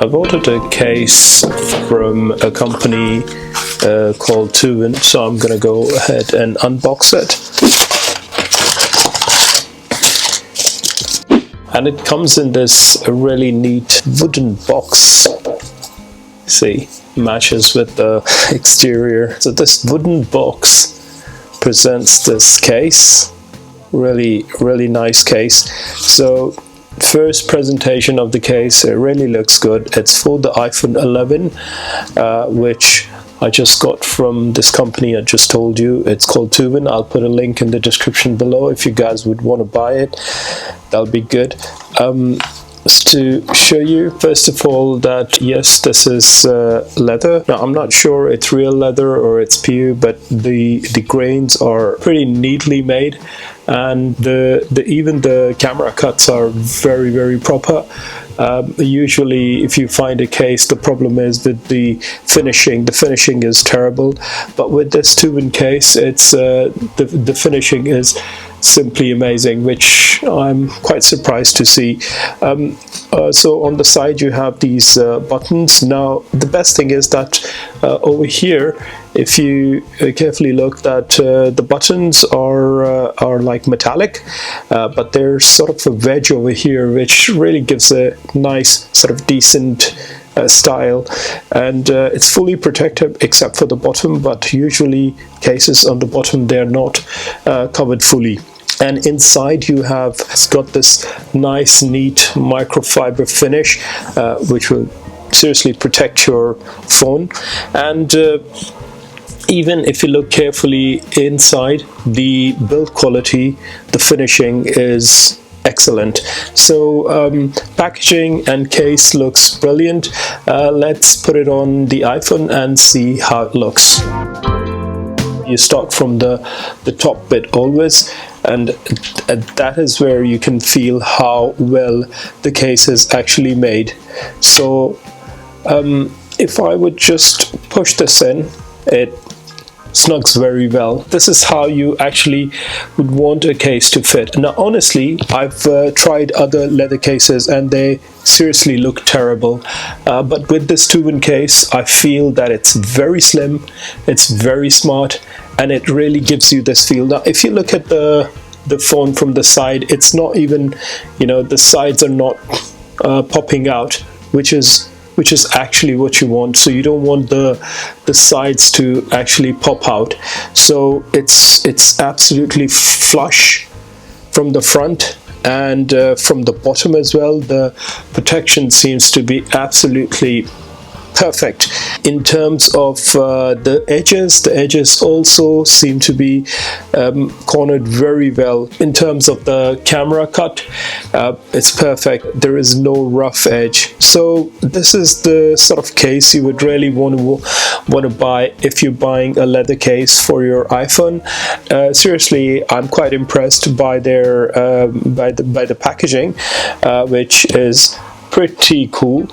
I ordered a case from a company called Toovern, so I'm gonna go ahead and unbox it. And it comes in this really neat wooden box. See, matches with the exterior. So this wooden box presents this case. Really nice case. So first presentation of the case, it really looks good. It's for the iPhone 11, which I just got from this company I just told you. It's called Toovren. I'll put a link in the description below if you guys would want to buy it. That'll be good. To show you first of all that yes, this is leather. Now I'm not sure it's real leather or it's PU, but the grains are pretty neatly made, and even the camera cuts are very proper. Usually if you find a case, the problem is with the finishing. The finishing is terrible, but with this Toovren case, it's the finishing is simply amazing, which I'm quite surprised to see. So on the side you have these buttons. Now the best thing is that over here, if you carefully look, that the buttons are like metallic, but there's sort of a wedge over here which really gives a nice sort of decent style, and it's fully protected except for the bottom, but usually cases on the bottom, they're not covered fully. And inside you have got this nice neat microfiber finish, which will seriously protect your phone. And even if you look carefully inside, the build quality, the finishing is excellent. So packaging and case looks brilliant. Let's put it on the iPhone and see how it looks. You start from the top bit always, and that is where you can feel how well the case is actually made. So if I would just push this in, it snugs very well. This is how you actually would want a case to fit. Now honestly, I've tried other leather cases and they seriously look terrible, but with this Toovren case, I feel that it's very slim, it's very smart, and it really gives you this feel. Now if you look at the phone from the side, it's not even, you know, the sides are not popping out, which is actually what you want. So you don't want the sides to actually pop out. So it's absolutely flush from the front and from the bottom as well. The protection seems to be absolutely perfect. In terms of the edges also seem to be cornered very well. In terms of the camera cut, it's perfect. There is no rough edge. So this is the sort of case you would really want to buy if you're buying a leather case for your iPhone. Seriously, I'm quite impressed by their by the packaging, which is pretty cool,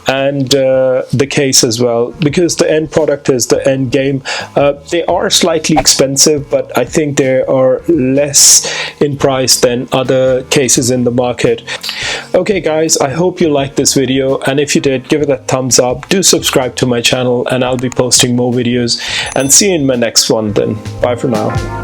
and the case as well, because the end product is the end game. They are slightly expensive, but I think they are less in price than other cases in the market. Okay guys, I hope you liked this video, and if you did, give it a thumbs up. Do subscribe to my channel, and I'll be posting more videos, and see you in my next one then. Bye for now.